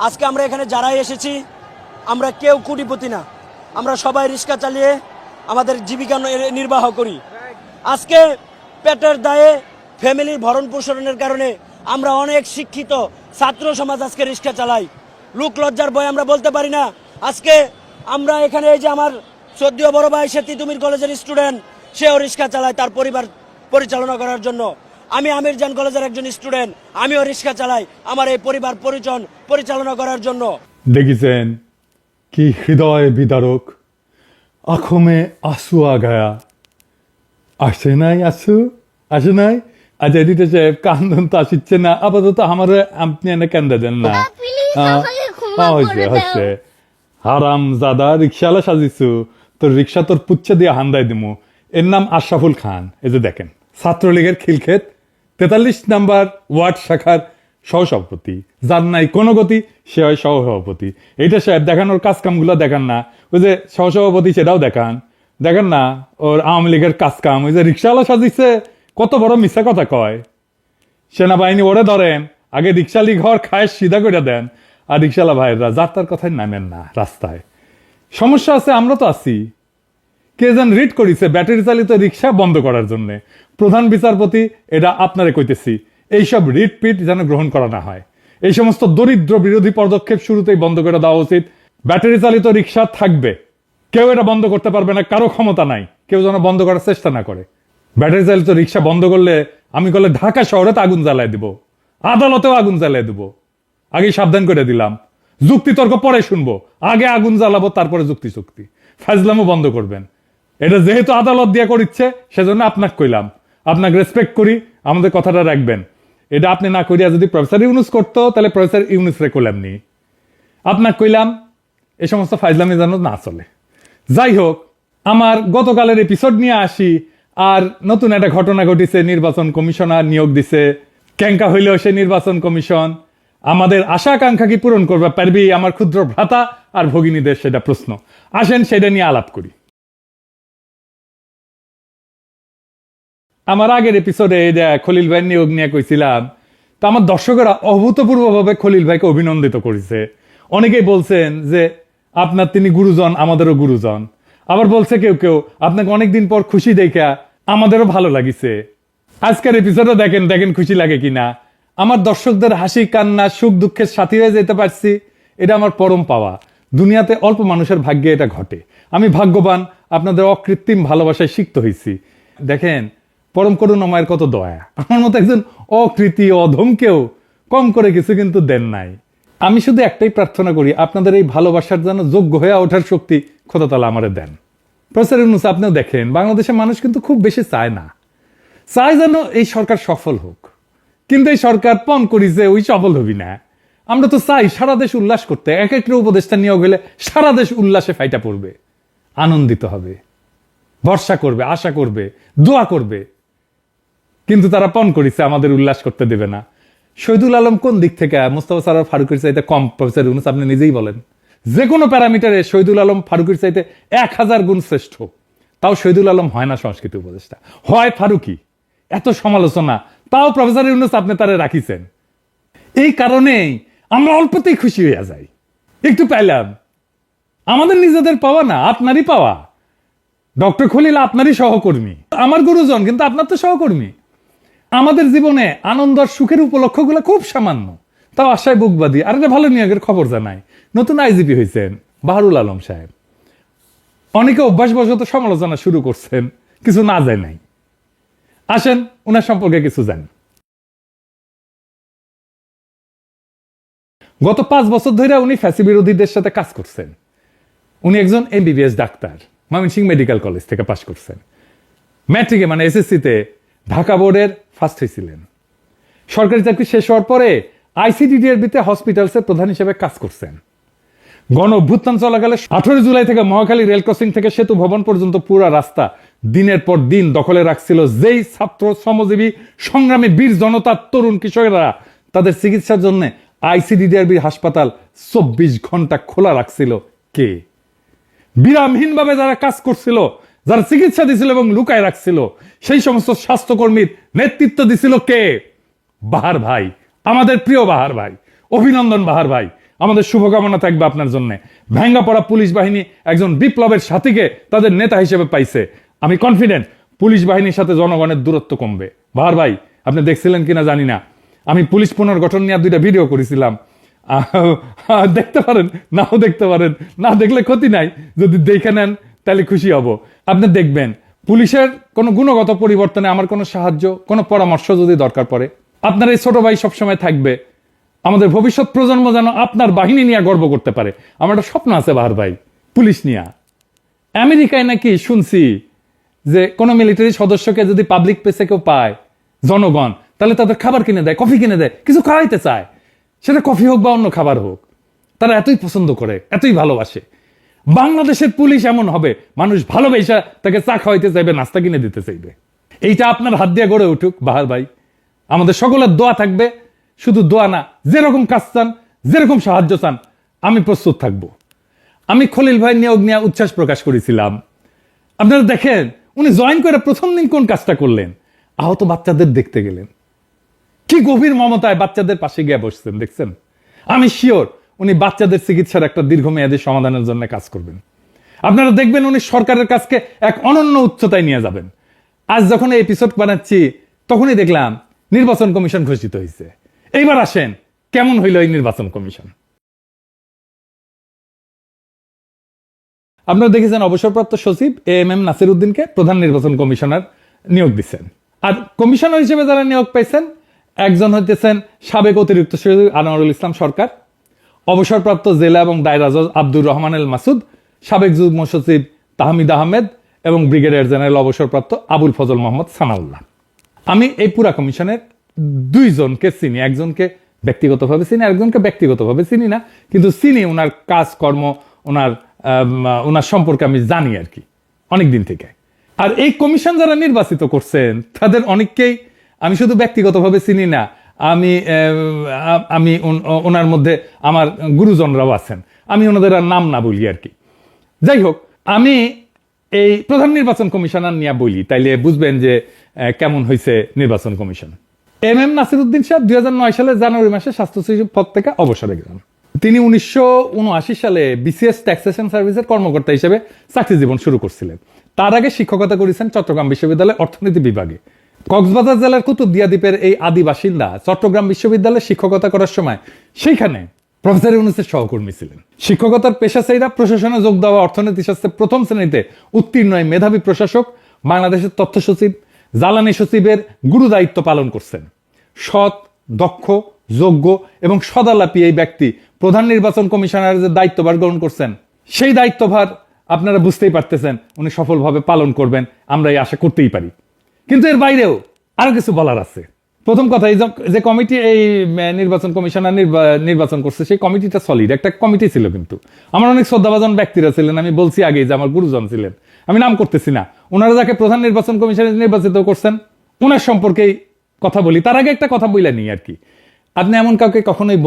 আজকে আমরা এখানে যারাই এসেছি আমরা কেউ কোটিপতি না, আমরা সবাই রিক্সা চালিয়ে আমাদের জীবিকা নির্বাহ করি। আজকে পেটের দায়ে ফ্যামিলির ভরণ পোষণের কারণে আমরা অনেক শিক্ষিত ছাত্র সমাজ আজকে রিক্সা চালাই। লোক লজ্জার ভয় আমরা বলতে পারি না। আজকে আমরা এখানে এই যে আমার শ্রদ্ধেয় বড় ভাই সে তিতুমির কলেজের স্টুডেন্ট, সেও রিক্সা চালায় তার পরিবার পরিচালনা করার জন্য। আমি আমিরজান কলেজের একজন স্টুডেন্ট, আমিও রিক্সা চালাই আমার এই পরিবার পরিচালনা করার জন্য। দেখেছেন কি হৃদয় বিদারক, আখমে আসু আগায়া। আসে নাই আসে নাই। আচ্ছা এদিকে সাহেব কান্দন তো আসিচ্ছে না, আপাতত আমার আপনি এনে কেন্দ্রে দেন না। হচ্ছে হারাম জাদা রিক্সাওয়ালা সাজিছু, তোর রিক্সা তোর পুচ্ছে দিয়ে হান্দাই দিমু। এর নাম আশরাফুল খান। এই যে দেখেন ছাত্রলীগের খিলক্ষেত 43 নাম্বার ওয়ার্ড শাখার সহসভাপতি, যার নাই কোনো গতি সে হয় সহসভাপতি। এইটা সাহেব দেখানোর কাজ কামগুলো দেখান না। ওই যে সহসভাপতি সেটাও দেখেন না ওর আওয়ামী লীগের কাজ কাম। ওই যে রিক্সাওয়ালা সাজিছে কত বড় মিথ্যা কথা কয়। সেনাবাহিনী ওরে ধরেন, আগে রিক্সালি ঘর খায় সিধা করে দেন, আর রিক্সাওয়ালা ভাইরা যার তার কথায় নামেন না রাস্তায়। সমস্যা আছে, আমরা তো আছি। কে যেন রিট করিছে ব্যাটারি চালিত রিক্সা বন্ধ করার জন্য। প্রধান বিচারপতি এটা আপনারে কইতেছি, এইসব রিট পিট যেন গ্রহণ করা না হয়। এই সমস্ত দরিদ্র বিরোধী পদক্ষেপ শুরুতেই বন্ধ করে দেওয়া উচিত। ব্যাটারি চালিত রিক্সা থাকবে, কেউ এটা বন্ধ করতে পারবে না, কারো ক্ষমতা নাই, কেউ যেন বন্ধ করার চেষ্টা না করে। ব্যাটারি চালিত রিক্সা বন্ধ করলে আমি করলে ঢাকা শহরে তো আগুন জ্বালায় দিব, আদালতেও আগুন জ্বালায় দিব। আগেই সাবধান করে দিলাম, যুক্তি তর্ক পরে শুনবো, আগে আগুন জ্বালাবো তারপরে যুক্তি চুক্তি। ফাজলামও বন্ধ করবেন। এটা যেহেতু আদালত দিয়ে করিচ্ছে সেজন্য আপনাকে কইলাম, আপনাকে রেসপেক্ট করি, আমাদের কথাটা রাখবেন। এটা আপনি না করিয়া যদি প্রফেসর ইউনুস করতো তাহলে প্রফেসর ইউনুস রে কইলাম নি, আপনাকে কইলাম এই সমস্ত ফাজলামি যেন না চলে। যাই হোক, আমার গতকালের এপিসোড নিয়ে আসি। আর নতুন একটা ঘটনা ঘটিছে, নির্বাচন কমিশনার নিয়োগ দিছে। ক্যাঙ্কা হইলেও সে নির্বাচন কমিশন আমাদের আশা আকাঙ্ক্ষা কি পূরণ করবে পারবি আমার ক্ষুদ্র ভ্রাতা আর ভগিনীদের, সেটা প্রশ্ন। আসেন সেটা নিয়ে আলাপ করি। আমার আগের এপিসোডে খলিল ভাই নিয়োগ নিয়ে কইছিলাম, তো আমার দর্শকেরা অভূতপূর্বভাবে খলিল ভাইকে অভিনন্দিত করেছে। অনেকেই বলছেন যে আপনার তিনি গুরুজন, আমাদেরও গুরুজন। আবার বলছে কেউ কেউ আপনাকে অনেকদিন পর খুশি দেখা আমাদেরও ভালো লাগিছে। আজকের এপিসোডে দেখেন খুশি লাগে কিনা। আমার দর্শকদের হাসি কান্না সুখ দুঃখের সাথী হয়ে যেতে পারছি, এটা আমার পরম পাওয়া। দুনিয়াতে অল্প মানুষের ভাগ্যে এটা ঘটে। আমি ভাগ্যবান, আপনাদের অকৃত্রিম ভালোবাসায় সিক্ত হয়েছি। দেখেন পরম করুণাময়ের কত দয়া। আমার মতো একজন অকৃতি অধমকেও কম করে কিছু কিন্তু দেন নাই। আমি শুধু একটাই প্রার্থনা করি, আপনাদের এই ভালোবাসার যেন যোগ্য হয়ে ওঠার শক্তি খোদা তাআলা আমারে দেন। প্রফেসর ইউনূস আপনিও দেখেন, বাংলাদেশের মানুষ কিন্তু খুব বেশি চায় না, চায় যেন এই সরকার সফল হোক। কিন্তু এই সরকার পণ করি যে ওই সফল হবি না। আমরা তো চাই সারা দেশ উল্লাস করতে, এক একটা উপদেষ্টা নিয়োগ হলে সারা দেশ উল্লাসে ফাইটা পড়বে, আনন্দিত হবে, ভরসা করবে, আশা করবে, দোয়া করবে। কিন্তু তারা পণ করিছে আমাদের উল্লাস করতে দেবে না। শহীদুল আলম কোন দিক থেকে মোস্তফা সরোয়ার ফারুকের চাইতে কম? প্রফেসর ইউনূস আপনি নিজেই বলেন। যে কোনো প্যারামিটারে শহীদুল আলম ফারুকের চাইতে 1000 গুণ শ্রেষ্ঠ। তাও শহীদুল আলম হয় না সংস্কৃতি উপদেষ্টা, হয় ফারুকি। এত সমালোচনা, তাও প্রফেসর ইউনূস আপনি তারে রাখিছেন। এই কারণেই আমরা অল্পতেই খুশি হইয়া যাই। একটু পাইলাম, আমাদের নিজেদের পাওয়া না, আপনারই পাওয়া। ডক্টর খলিল আপনারই সহকর্মী, আমার গুরুজন কিন্তু আপনার তো সহকর্মী। আমাদের জীবনে আনন্দ আর সুখের উপলক্ষগুলো খুব সামান্য, তাও আশায় বুকবাদী। আর একটা ভালো নিয়োগের খবর জানাই, নতুন আইজিপি হয়েছেন বাহারুল আলম সাহেব। অনেকে অভ্যাসবশত সমালোচনা শুরু করছেন, কিছু না যায় নাই। আসেন ওনার সম্পর্কে কিছু জানি। গত 5 বছর ধরে উনি ফ্যাসি বিরোধীদের সাথে কাজ করছেন। উনি একজন MBBS doctor, Mymensingh medical college থেকে পাশ করছেন। ম্যাট্রিকে মানে এসএসসিতে ঢাকা বোর্ডের ফার্স্ট হয়েছিলেন। সরকারি চাকরি শেষ হওয়ার পরে আইসিডিডিআরবিতে হসপিটালসের প্রধান হিসেবে কাজ করছেন। গণ অভ্যুত্থান চলাকালে 18 জুলাই থেকে মহাখালী রেল ক্রসিং থেকে সেতু ভবন পর্যন্ত পুরো রাস্তা দিনের পর দিন দখলে রাখছিল যেই ছাত্র শ্রমজীবী সংগ্রামী বীর জনতার তরুণ কিশোরেরা তাদের চিকিৎসার জন্য আইসিডিডিআরবির হাসপাতাল 24 ঘন্টা খোলা রাখছিল কে? বিরামহীনভাবে যারা কাজ করছিল, যারা চিকিৎসা দিছিল এবং লুকায় রাখছিল, সেই সমস্ত স্বাস্থ্যকর্মীর নেতৃত্ব দিছিল কে? বাহার ভাই, আমাদের প্রিয় বাহার ভাই, অভিনন্দন বাহার ভাই। আমাদের শুভকামনা থাকবে আপনার জন্য। ভেঙ্গা পড়া পুলিশ বাহিনী একজন বিপ্লবের সাথীকে তাদের নেতা হিসেবে পাইছে। আমি কনফিডেন্ট পুলিশ বাহিনীর সাথে জনগণের দূরত্ব কমবে। বাহার ভাই, আপনি দেখছিলেন কিনা জানি না, আমি পুলিশ পুনর্গঠন নিয়ে 2টা ভিডিও করেছিলাম। দেখতে পারেন, নাও দেখতে পারেন, না দেখলে ক্ষতি নাই, যদি দেখে নেন তাহলে খুশি হব। আপনি দেখবেন পুলিশের কোনো গুণগত পরিবর্তনে আমার কোনো সাহায্য, কোনো পরামর্শ যদি দরকার পড়ে, আপনার এই ছোট ভাই সবসময় থাকবে। আমাদের ভবিষ্যৎ প্রজন্ম যেন আপনার বাহিনী নিয়ে গর্ব করতে পারে। আমার একটা স্বপ্ন আছে বাহার ভাই, পুলিশ নিয়ে। আমেরিকায় নাকি শুনছি যে কোনো মিলিটারি সদস্যকে যদি পাবলিক প্লেসে কেউ পায় জনগণ, তাহলে তাদের খাবার কিনে দেয়, কফি কিনে দেয়, কিছু খাওয়াইতে চায়, সেটা কফি হোক বা অন্য খাবার হোক। তারা এতই পছন্দ করে, এতই ভালোবাসে। বাংলাদেশের পুলিশ এমন হবে, মানুষ ভালোবেসে তাকে চা খাওয়াইতে চাইবে, নাস্তা কিনে দিতে চাইবে। এইটা আপনার হাত দিয়ে গড়ে উঠুক বাহার ভাই। আমাদের সকলের দোয়া থাকবে। শুধু দোয়া না, যেরকম কাজ চান, যেরকম সাহায্য চান, আমি প্রস্তুত থাকব। আমি খলিল ভাই নিয়োগ নিয়ে উচ্ছ্বাস প্রকাশ করেছিলাম। আপনারা দেখেন উনি জয়েন করে প্রথম দিন কোন কাজটা করলেন, আহত বাচ্চাদের দেখতে গেলেন। কি গভীর মমতায় বাচ্চাদের পাশে গিয়ে বসছেন, দেখছেন? আমি শিওর উনি বাচ্চাদের চিকিৎসার একটা দীর্ঘমেয়াদী সমাধানের জন্য কাজ করবেন। আপনারা দেখবেন উনি সরকারের কাজকে এক অনন্য উচ্চতায় নিয়ে যাবেন। আজ যখন এই এপিসোড বানাচ্ছি তখনই দেখলাম নির্বাচন কমিশন ঘোষিত হয়েছে। এইবার আসেন, কেমন হইল এই নির্বাচন কমিশন? আপনারা দেখেছেন অবসরপ্রাপ্ত সচিব AMM নাসির উদ্দিনকে প্রধান নির্বাচন কমিশনার নিয়োগ দিচ্ছেন। আর কমিশনার হিসেবে যারা নিয়োগ পাইছেন, একজন হইতেছেন সাবেক অতিরিক্ত সচিব আনোয়ারুল ইসলাম সরকার, অবসরপ্রাপ্ত জেলা এবং দায়রা জজ আব্দুর রহমান এল মাসুদ, সাবেক যুগ্ম সচিব তাহমিদ আহমেদ এবং ব্রিগেডিয়ার জেনারেল অবসরপ্রাপ্ত আবুল ফজল মোহাম্মদ সানাউল্লাহ। আমি এই পুরা কমিশনের 2 জনকে চিনি, একজনকে ব্যক্তিগতভাবে চিনি, আরেকজনকে ব্যক্তিগতভাবে চিনি না, কিন্তু চিনি ওনার কাজকর্ম, ওনার সম্পর্কে আমি জানি আর কি অনেক দিন থেকে। আর এই কমিশন যারা নির্বাচিত করছেন তাদের অনেককেই আমি শুধু ব্যক্তিগতভাবে চিনি না, আমি ওনার মধ্যে আমার গুরুজনরাও আছেন, আমি ওনাদের আর নাম না বলি আর কি। যাই হোক, আমি এই প্রধান নির্বাচন কমিশনার নিয়ে বলি, তাইলে বুঝবেন যে কেমন হয়েছে নির্বাচন কমিশন। MM নাসির উদ্দিন সাহেব 2009 সালে জানুয়ারি মাসে স্বাস্থ্য সচিব পদ থেকে অবসরে গেলেন। তিনি 1979 সালে BCS ট্যাক্সেশন সার্ভিসের কর্মকর্তা হিসেবে চাকরি জীবন শুরু করছিলেন। তার আগে শিক্ষকতা করেছেন চট্টগ্রাম বিশ্ববিদ্যালয়ের অর্থনীতি বিভাগে। কক্সবাজার জেলার কুতুবদিয়া দ্বীপের এই আদি বাসিন্দা চট্টগ্রাম বিশ্ববিদ্যালয়ে শিক্ষকতা করার সময় সেইখানে প্রফেসর ইউনূসের সহকর্মী ছিলেন। শিক্ষকতার পেশাচারীরা প্রশাসনে যোগ দেওয়া অর্থনীতি শাস্ত্রে প্রথম শ্রেণীতে উত্তীর্ণ এই মেধাবী প্রশাসক বাংলাদেশের তথ্য সচিব, জ্বালানি সচিবের গুরু দায়িত্ব পালন করছেন। সৎ, দক্ষ, যোগ্য এবং সদালাপী এই ব্যক্তি প্রধান নির্বাচন কমিশনারের যে দায়িত্বভার গ্রহণ করছেন, সেই দায়িত্বভার আপনারা বুঝতেই পারতেছেন উনি সফলভাবে পালন করবেন, আমরা এই আশা করতেই পারি। কিন্তু এর বাইরেও আরো কিছু বলার আছে। প্রথম কথা, এই যে কমিটি এই নির্বাচন কমিশনার নির্বাচন করছে, সেই কমিটিটা সলিড একটা কমিটি ছিল। কিন্তু আমার অনেক শ্রদ্ধাভাজন ব্যক্তিরা ছিলেন, আমি বলছি আগে যে আমার গুরুজন ছিলেন, আমি নাম করতেছি না। ওনারা যাকে প্রধান নির্বাচন কমিশনার নির্বাচিত করছেন ওনার সম্পর্কেই কথা বলি। তার আগে একটা কথা বইলা নিই আর কি, আপনি এমন কাউকে কখনোই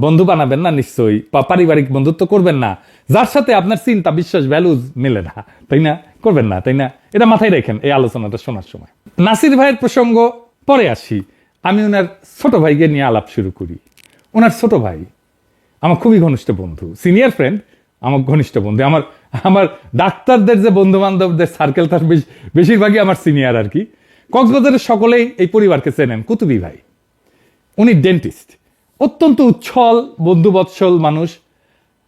বন্ধু বানাবেন না, নিশ্চয়ই পারিবারিক বন্ধুত্ব করবেন না যার সাথে আপনার চিন্তা, বিশ্বাস, ভ্যালুজ মেলে না, তাই না? করবেন না, তাই না? এটা মাথায় রাখেন এই আলোচনাটা শোনার সময়। নাসির ভাইয়ের প্রসঙ্গ পরে আসি, আমি ওনার ছোট ভাইকে নিয়ে আলাপ শুরু করি। ওনার ছোট ভাই আমার খুবই ঘনিষ্ঠ বন্ধু, সিনিয়র ফ্রেন্ড, আমার ঘনিষ্ঠ বন্ধু। আমার ডাক্তারদের যে বন্ধু বান্ধবদের সার্কেল, তার বেশিরভাগই আমার সিনিয়র আর কি। কক্সবাজারের সকলেই এই পরিবারকে চেনেন। কুতুবি ভাই, উনি ডেন্টিস্ট, অত্যন্ত উচ্ছল বন্ধুবৎসল মানুষ।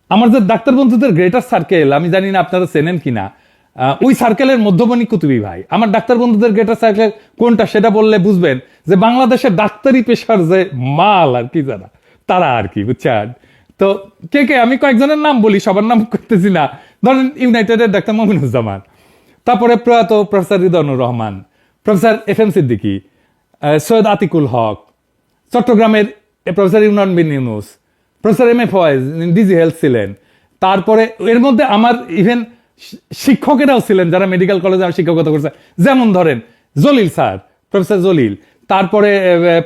আমার যে ডাক্তার বন্ধুদের গ্রেটার সার্কেল, আমি জানি না আপনারা চেনেন কিনা, ওই সার্কেলের মধ্যমণি কুতুবি ভাই। আমার ডাক্তার বন্ধুদের গ্রেটার সার্কেল কোনটা সেটা বললে বুঝবেন যে বাংলাদেশের ডাক্তারি পেশার যে মাল আর কি, যারা তারা আর কি, বুঝছেন? তো কে আমি কয়েকজনের নাম বলি, সবার নাম করতেছি না। ধরেন ইউনাইটেডের ডাক্তার মমিনুজ্জামান, তারপরে প্রয়াত professor Ridwanur Rahman, professor FM Siddiqui, Syed Atiqul Haque, চট্টগ্রামের professor Yunan bin Yunus, professor MA Foyez DG health ছিলেন। তারপরে এর মধ্যে আমার ইভেন শিক্ষকেরাও ছিলেন যারা মেডিকেল কলেজে আমার শিক্ষকতা করছে, যেমন ধরেন জলিল স্যার, প্রফেসর জলিল, তারপরে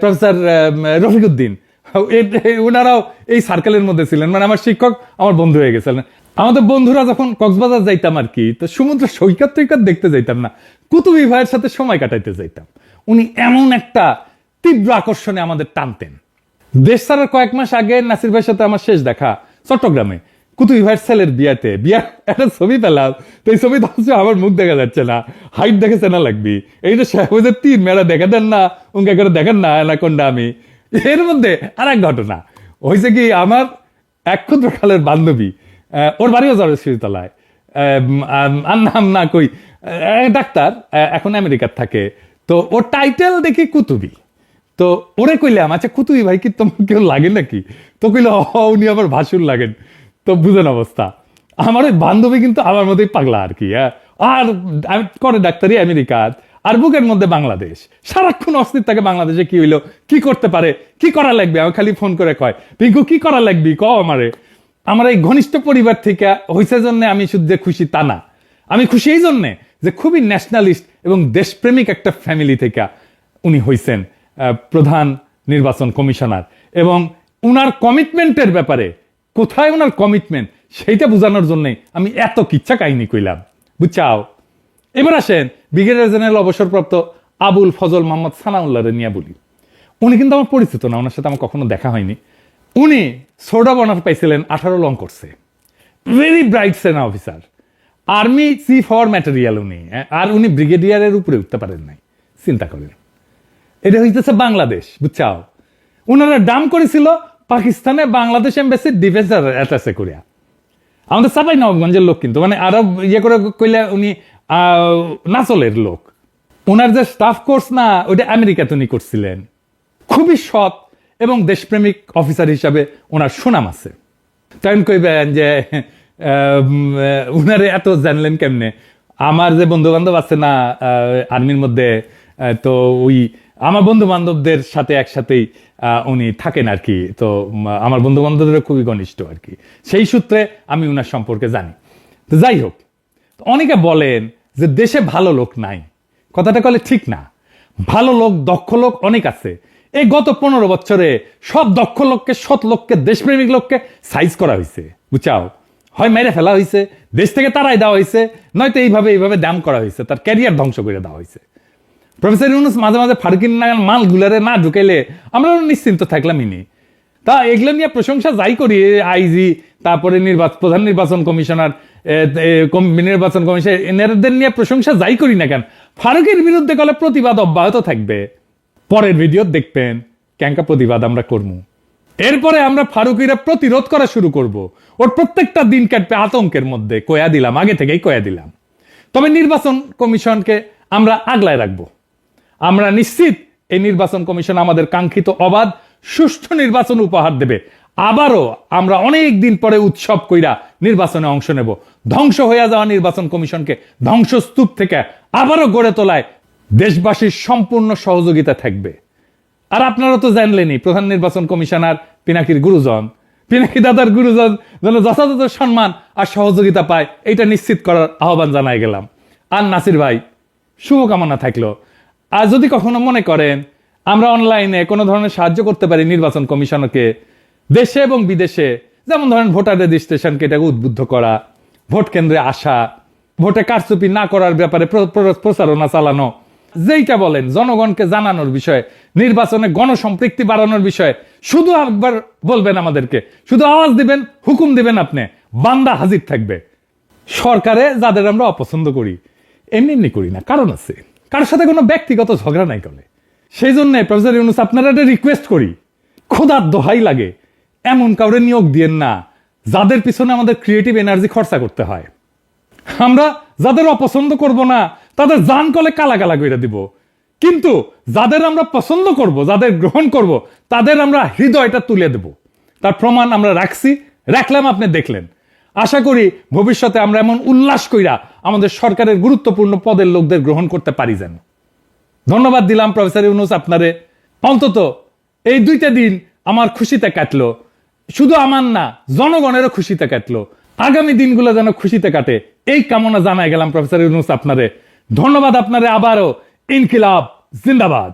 প্রফেসর রফিকুদ্দিন, ওনারাও এই সার্কেলের মধ্যে ছিলেন। মানে আমার শিক্ষক আমার বন্ধু হয়ে গেছিলেন। আমাদের বন্ধুরা যখন কক্সবাজার যাইতাম আর কি, তো সমুদ্র সৈকত দেখতে যাইতাম না, কুতুবি ভাইয়ের সাথে সময় কাটাইতে যাইতাম। উনি এমন একটা তীব্র আকর্ষণে আমাদের টানতেন। দেশ ছাড়ার কয়েক মাস আগে নাসির ভাইয়ের সাথে আমার শেষ দেখা চট্টগ্রামে কুতুবি ভাইয়ের ছেলের বিয়ার একটা ছবি পেলাম। তো এই ছবি হচ্ছে আমার মুখ দেখা যাচ্ছে না, হাইট দেখে চেনা লাগবি। এই যে শাহবাজের 3 মেলা দেখা দেন না, উনকে করে দেখেন না কোনটা আমি। এর মধ্যে আর এক ঘটনা হয়েছে কি, আমার এক ক্ষুদ্র কালের বান্ধবী, ওর বাড়িও জড়শিতলায়, আর নাম না কই, ডাক্তার, এখন আমেরিকার থাকে। তো ওর টাইটেল দেখি কুতুবি। তো ওরে কইলাম, আচ্ছা কুতুবি ভাই কি তোমার কেউ লাগে নাকি? তো কইল উনি আমার ভাসুর লাগেন। তো বুঝেন অবস্থা। আমার ওই বান্ধবী কিন্তু আমার মতোই পাগলা আর কি। আর করে ডাক্তারি আমেরিকা, আর বুকের মধ্যে বাংলাদেশ। সারাক্ষণ অস্থির থাকে বাংলাদেশে কি হইলো, কি করতে পারে, কি করা লাগবে। আমার খালি ফোন করে কয়, পিঙ্কু কি করা লাগবি ক আমারে। আমার এই ঘনিষ্ঠ পরিবার থেকে হইছে জন্য আমি শুধু যে খুশি তা না, আমি খুশি এই জন্যে যে খুবই ন্যাশনালিস্ট এবং দেশপ্রেমিক একটা ফ্যামিলি থেকে উনি হইছেন প্রধান নির্বাচন কমিশনার। এবং উনার কমিটমেন্টের ব্যাপারে, কোথায় ওনার কমিটমেন্ট সেইটা বোঝানোর জন্যই আমি এত কিচ্ছা কাহিনী কইলাম, বুঝছাও। এবার আসেন ব্রিগেডিয়ার জেনারেল অবসরপ্রাপ্ত আবুল ফজল মোহাম্মদ সানাউল্লাহরে নিয়ে বলি। উনি কিন্তু আমার পরিচিত না, ওনার সাথে আমার কখনো দেখা হয়নি। উনি সোডা অনার পাইছিলেন, 18 লং করছে, ভেরি ব্রাইট সেনা অফিসার, আর্মি চিফ হওয়ার ম্যাটেরিয়াল উনি। আর উনি ব্রিগেডিয়ারের উপরে উঠতে পারেন নাই, চিন্তা করেন। এটা হইতেছে বাংলাদেশ, বুঝছাও। ওনারা ডাম করেছিল পাকিস্তানে বাংলাদেশ এম্বাসি ডিফেন্স অ্যাটাচে করিয়া। আমাদের চাপাই নবাবগঞ্জের লোক, কিন্তু মানে আরো ইয়ে করে কইলে উনি নাচলের লোক। ওনার যে স্টাফ কোর্স না, ওইটা আমেরিকাতে উনি করছিলেন। খুবই সৎ এবং দেশপ্রেমিক অফিসার হিসাবে ওনার সুনাম আছে। তখন কইবেন যে উনারে এত জানলেন কেমনে? আমার যে বন্ধু বান্ধব আছে না আর্মির মধ্যে, তো ওই আমার বন্ধু বান্ধবদের সাথে একসাথেই উনি থাকেন আর কি। তো আমার বন্ধু বান্ধবদের খুবই ঘনিষ্ঠ আর কি, সেই সূত্রে আমি উনার সম্পর্কে জানি। তো যাই হোক, অনেকে বলেন যে দেশে ভালো লোক নাই, কথাটা কলে ঠিক না। ভালো লোক, দক্ষ লোক অনেক আছে। এই গত 15 বছরে সব দক্ষ লোককে, সৎ লোককে, দেশপ্রেমিক লোককে সাইজ করা হয়েছে, বুঝাও। হয় মেরে ফেলা হয়েছে, দেশ থেকে তারাই দেওয়া হয়েছে, নয়তো এইভাবে দাম করা হয়েছে, তার ক্যারিয়ার ধ্বংস করে দেওয়া হয়েছে। প্রফেসর ইউনূস মাঝে মাঝে ফারুকিন নাগাল মাল গুলারে না ঢুকাইলে আমরা নিশ্চিন্ত থাকলাম ইনি। তা এগুলো নিয়ে প্রশংসা যাই করি, আইজি, তারপরে প্রধান নির্বাচন কমিশনার, নির্বাচন কমিশন, এনাদের নিয়ে প্রশংসা যাই করি না কেন, ফারুকের বিরুদ্ধে গেলে প্রতিবাদ অব্যাহত থাকবে। পরের ভিডিও দেখবেন ক্যাঙ্কা প্রতিবাদ আমরা করবো। এরপরে আমরা ফারুকিরা প্রতিরোধ করা শুরু করব। ওর প্রত্যেকটা দিন কাটবে আতঙ্কের মধ্যে, কয়া দিলাম, আগে থেকেই কয়া দিলাম। তবে নির্বাচন কমিশনকে আমরা আগলায় রাখবো। আমরা নিশ্চিত এই নির্বাচন কমিশন আমাদের কাঙ্ক্ষিত অবাধ সুষ্ঠু নির্বাচন উপহার দেবে। আবারও আমরা অনেক দিন পরে উৎসব কইরা নির্বাচনে অংশ নেব। ধ্বংস হয়ে যাওয়া নির্বাচন কমিশনকে ধ্বংসস্তূপ থেকে আবারও গড়ে তোলায় দেশবাসীর সম্পূর্ণ সহযোগিতা থাকবে। আর আপনারা তো জানলেনই, প্রধান নির্বাচন কমিশনার পিনাকির গুরুজন, পিনাকি দাদার গুরুজন যেন যথাযথ সম্মান আর সহযোগিতা পায়, এটা নিশ্চিত করার আহ্বান জানাই গেলাম। আর নাসির ভাই, শুভকামনা থাকলো। আর যদি কখনো মনে করেন আমরা অনলাইনে কোনো ধরনের সাহায্য করতে পারি নির্বাচন কমিশনকে, দেশে এবং বিদেশে, যেমন ধরেন ভোটার রেজিস্ট্রেশনকে এটাকে উদ্বুদ্ধ করা, ভোট কেন্দ্রে আসা, ভোটে কারচুপি না করার ব্যাপারে প্রচারণা চালানো, যেইটা বলেন জনগণকে জানানোর বিষয়ে, নির্বাচনে গণসম্পৃক্তি বাড়ানোর বিষয়ে শুধু একবার বলবেন আমাদেরকে, শুধু আওয়াজ দিবেন, হুকুম দিবেন, আপনি বান্দা হাজির থাকবে। সরকারে যাদের আমরা অপছন্দ করি, এমনি করি না, কারণ আছে, কারোর সাথে কোনো ব্যক্তিগত ঝগড়া নাই করে। সেই জন্য প্রফেসর ইউনূস আপনারা একটা রিকোয়েস্ট করি, খোদার দোহাই লাগে, এমন কাউরে নিয়োগ দিয়েন না যাদের পিছনে আমাদের ক্রিয়েটিভ এনার্জি খরচা করতে হয়। আমরা যাদের অপছন্দ করব না তাদের জান কলে কালা কালা করে দিব, কিন্তু যাদের আমরা পছন্দ করব, যাদের গ্রহণ করব, তাদের আমরা হৃদয়টা তুলে দেব। তার প্রমাণ আমরা রাখলাম, আপনি দেখলেন। আশা করি ভবিষ্যতে আমরা এমন উল্লাস কইরা আমাদের সরকারের গুরুত্বপূর্ণ পদের লোকদের গ্রহণ করতে পারি যেন। ধন্যবাদ দিলাম প্রফেসর ইউনূস আপনারে। অন্তত এই 2টা দিন আমার খুশিতে কাটলো, শুধু আমার না, জনগণেরও খুশিতে কাটলো। আগামী দিনগুলো যেন খুশিতে কাটে, এই কামনা জানাই গেলাম প্রফেসর ইউনূস আপনারে। ধন্যবাদ আপনারে আবারও। ইনকিলাব জিন্দাবাদ।